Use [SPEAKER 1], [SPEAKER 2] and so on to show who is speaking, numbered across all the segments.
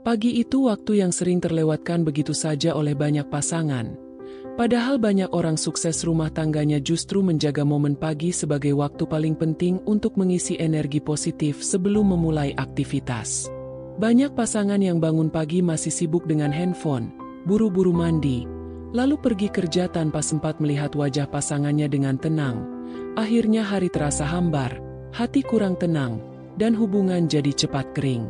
[SPEAKER 1] Pagi itu waktu yang sering terlewatkan begitu saja oleh banyak pasangan. Padahal banyak orang sukses rumah tangganya justru menjaga momen pagi sebagai waktu paling penting untuk mengisi energi positif sebelum memulai aktivitas. Banyak pasangan yang bangun pagi masih sibuk dengan handphone, buru-buru mandi, lalu pergi kerja tanpa sempat melihat wajah pasangannya dengan tenang. Akhirnya hari terasa hambar, hati kurang tenang, dan hubungan jadi cepat kering.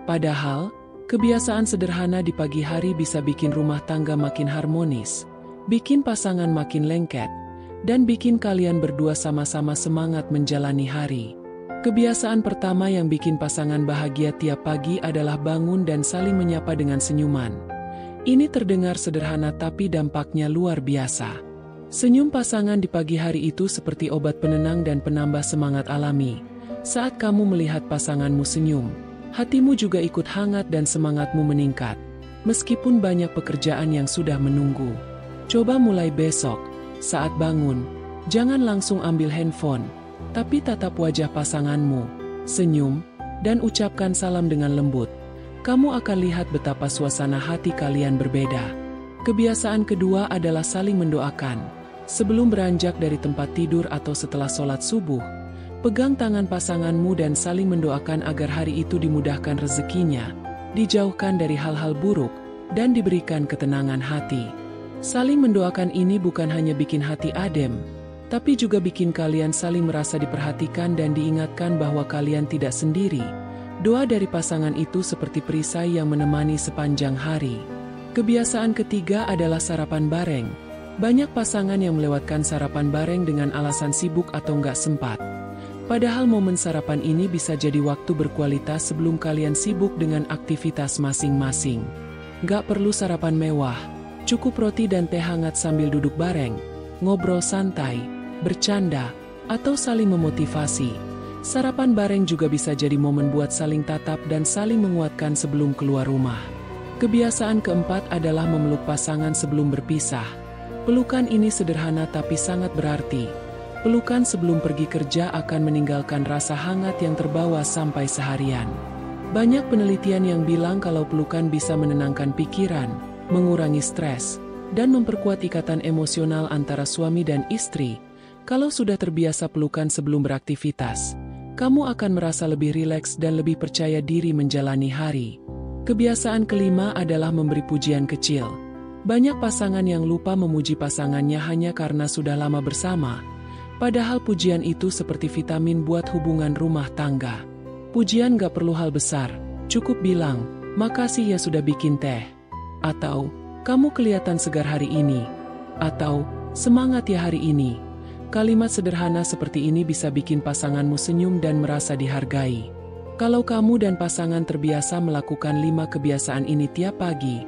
[SPEAKER 1] Padahal, kebiasaan sederhana di pagi hari bisa bikin rumah tangga makin harmonis, bikin pasangan makin lengket, dan bikin kalian berdua sama-sama semangat menjalani hari. Kebiasaan pertama yang bikin pasangan bahagia tiap pagi adalah bangun dan saling menyapa dengan senyuman. Ini terdengar sederhana tapi dampaknya luar biasa. Senyum pasangan di pagi hari itu seperti obat penenang dan penambah semangat alami. Saat kamu melihat pasanganmu senyum, hatimu juga ikut hangat dan semangatmu meningkat. Meskipun banyak pekerjaan yang sudah menunggu. Coba mulai besok, saat bangun, jangan langsung ambil handphone, tapi tatap wajah pasanganmu, senyum, dan ucapkan salam dengan lembut. Kamu akan lihat betapa suasana hati kalian berbeda. Kebiasaan kedua adalah saling mendoakan. Sebelum beranjak dari tempat tidur atau setelah sholat subuh, pegang tangan pasanganmu dan saling mendoakan agar hari itu dimudahkan rezekinya, dijauhkan dari hal-hal buruk, dan diberikan ketenangan hati. Saling mendoakan ini bukan hanya bikin hati adem, tapi juga bikin kalian saling merasa diperhatikan dan diingatkan bahwa kalian tidak sendiri. Doa dari pasangan itu seperti perisai yang menemani sepanjang hari. Kebiasaan ketiga adalah sarapan bareng. Banyak pasangan yang melewatkan sarapan bareng dengan alasan sibuk atau nggak sempat. Padahal momen sarapan ini bisa jadi waktu berkualitas sebelum kalian sibuk dengan aktivitas masing-masing. Nggak perlu sarapan mewah, cukup roti dan teh hangat sambil duduk bareng, ngobrol santai, bercanda, atau saling memotivasi. Sarapan bareng juga bisa jadi momen buat saling tatap dan saling menguatkan sebelum keluar rumah. Kebiasaan keempat adalah memeluk pasangan sebelum berpisah. Pelukan ini sederhana tapi sangat berarti. Pelukan sebelum pergi kerja akan meninggalkan rasa hangat yang terbawa sampai seharian. Banyak penelitian yang bilang kalau pelukan bisa menenangkan pikiran, mengurangi stres, dan memperkuat ikatan emosional antara suami dan istri. Kalau sudah terbiasa pelukan sebelum beraktivitas, kamu akan merasa lebih rileks dan lebih percaya diri menjalani hari. Kebiasaan kelima adalah memberi pujian kecil. Banyak pasangan yang lupa memuji pasangannya hanya karena sudah lama bersama. Padahal pujian itu seperti vitamin buat hubungan rumah tangga. Pujian gak perlu hal besar, cukup bilang, "Makasih ya sudah bikin teh." Atau, "Kamu kelihatan segar hari ini." Atau, "Semangat ya hari ini." Kalimat sederhana seperti ini bisa bikin pasanganmu senyum dan merasa dihargai. Kalau kamu dan pasangan terbiasa melakukan 5 kebiasaan ini tiap pagi,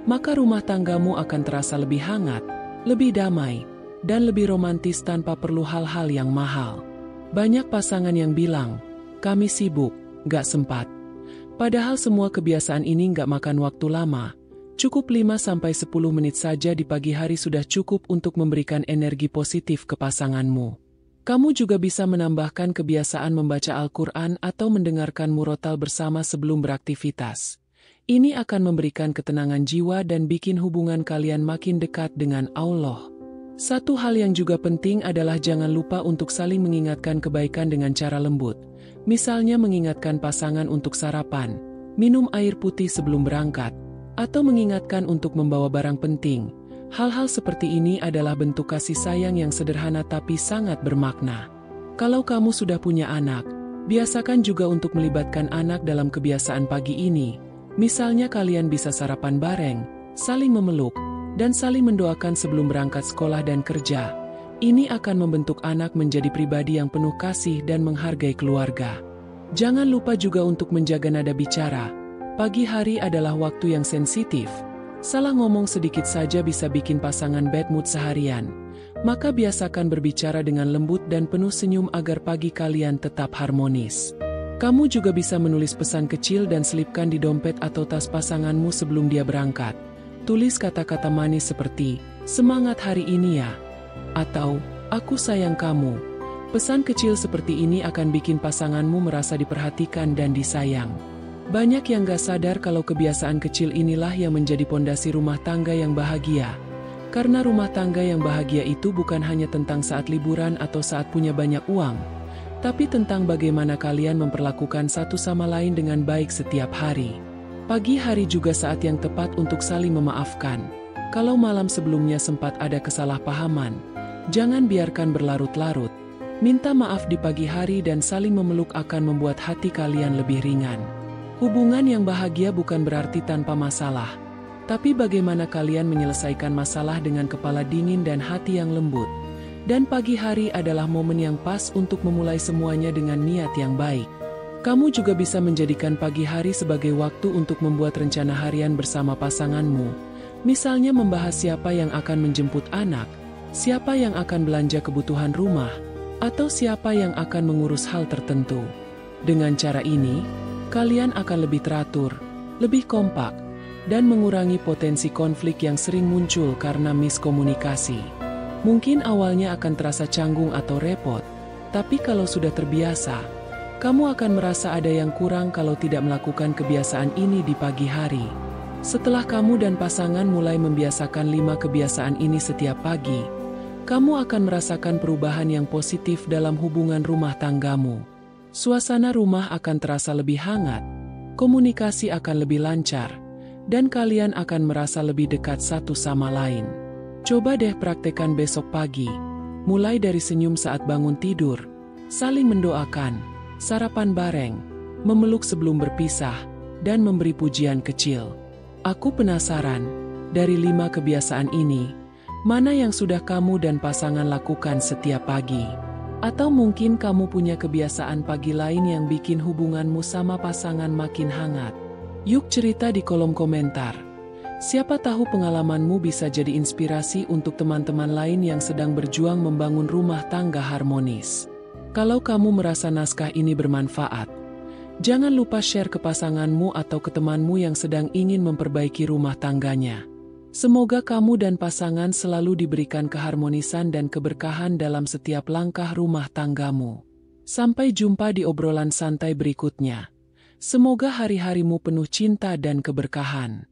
[SPEAKER 1] maka rumah tanggamu akan terasa lebih hangat, lebih damai, dan lebih romantis tanpa perlu hal-hal yang mahal. Banyak pasangan yang bilang, "Kami sibuk, gak sempat." Padahal semua kebiasaan ini gak makan waktu lama. Cukup 5-10 menit saja di pagi hari sudah cukup untuk memberikan energi positif ke pasanganmu. Kamu juga bisa menambahkan kebiasaan membaca Al-Quran atau mendengarkan murotal bersama sebelum beraktivitas. Ini akan memberikan ketenangan jiwa dan bikin hubungan kalian makin dekat dengan Allah. Satu hal yang juga penting adalah jangan lupa untuk saling mengingatkan kebaikan dengan cara lembut. Misalnya mengingatkan pasangan untuk sarapan, minum air putih sebelum berangkat, atau mengingatkan untuk membawa barang penting. Hal-hal seperti ini adalah bentuk kasih sayang yang sederhana tapi sangat bermakna. Kalau kamu sudah punya anak, biasakan juga untuk melibatkan anak dalam kebiasaan pagi ini. Misalnya kalian bisa sarapan bareng, saling memeluk, dan saling mendoakan sebelum berangkat sekolah dan kerja. Ini akan membentuk anak menjadi pribadi yang penuh kasih dan menghargai keluarga. Jangan lupa juga untuk menjaga nada bicara. Pagi hari adalah waktu yang sensitif. Salah ngomong sedikit saja bisa bikin pasangan bad mood seharian. Maka biasakan berbicara dengan lembut dan penuh senyum agar pagi kalian tetap harmonis. Kamu juga bisa menulis pesan kecil dan selipkan di dompet atau tas pasanganmu sebelum dia berangkat. Tulis kata-kata manis seperti, "Semangat hari ini ya." Atau, "Aku sayang kamu." Pesan kecil seperti ini akan bikin pasanganmu merasa diperhatikan dan disayang. Banyak yang gak sadar kalau kebiasaan kecil inilah yang menjadi pondasi rumah tangga yang bahagia. Karena rumah tangga yang bahagia itu bukan hanya tentang saat liburan atau saat punya banyak uang, tapi tentang bagaimana kalian memperlakukan satu sama lain dengan baik setiap hari. Pagi hari juga saat yang tepat untuk saling memaafkan. Kalau malam sebelumnya sempat ada kesalahpahaman, jangan biarkan berlarut-larut. Minta maaf di pagi hari dan saling memeluk akan membuat hati kalian lebih ringan. Hubungan yang bahagia bukan berarti tanpa masalah, tapi bagaimana kalian menyelesaikan masalah dengan kepala dingin dan hati yang lembut. Dan pagi hari adalah momen yang pas untuk memulai semuanya dengan niat yang baik. Kamu juga bisa menjadikan pagi hari sebagai waktu untuk membuat rencana harian bersama pasanganmu. Misalnya membahas siapa yang akan menjemput anak, siapa yang akan belanja kebutuhan rumah, atau siapa yang akan mengurus hal tertentu. Dengan cara ini, kalian akan lebih teratur, lebih kompak, dan mengurangi potensi konflik yang sering muncul karena miskomunikasi. Mungkin awalnya akan terasa canggung atau repot, tapi kalau sudah terbiasa, kamu akan merasa ada yang kurang kalau tidak melakukan kebiasaan ini di pagi hari. Setelah kamu dan pasangan mulai membiasakan 5 kebiasaan ini setiap pagi, kamu akan merasakan perubahan yang positif dalam hubungan rumah tanggamu. Suasana rumah akan terasa lebih hangat, komunikasi akan lebih lancar, dan kalian akan merasa lebih dekat satu sama lain. Coba deh praktekkan besok pagi, mulai dari senyum saat bangun tidur, saling mendoakan, sarapan bareng, memeluk sebelum berpisah, dan memberi pujian kecil. Aku penasaran, dari 5 kebiasaan ini, mana yang sudah kamu dan pasangan lakukan setiap pagi? Atau mungkin kamu punya kebiasaan pagi lain yang bikin hubunganmu sama pasangan makin hangat? Yuk cerita di kolom komentar. Siapa tahu pengalamanmu bisa jadi inspirasi untuk teman-teman lain yang sedang berjuang membangun rumah tangga harmonis. Kalau kamu merasa naskah ini bermanfaat, jangan lupa share ke pasanganmu atau ke temanmu yang sedang ingin memperbaiki rumah tangganya. Semoga kamu dan pasangan selalu diberikan keharmonisan dan keberkahan dalam setiap langkah rumah tanggamu. Sampai jumpa di obrolan santai berikutnya. Semoga hari-harimu penuh cinta dan keberkahan.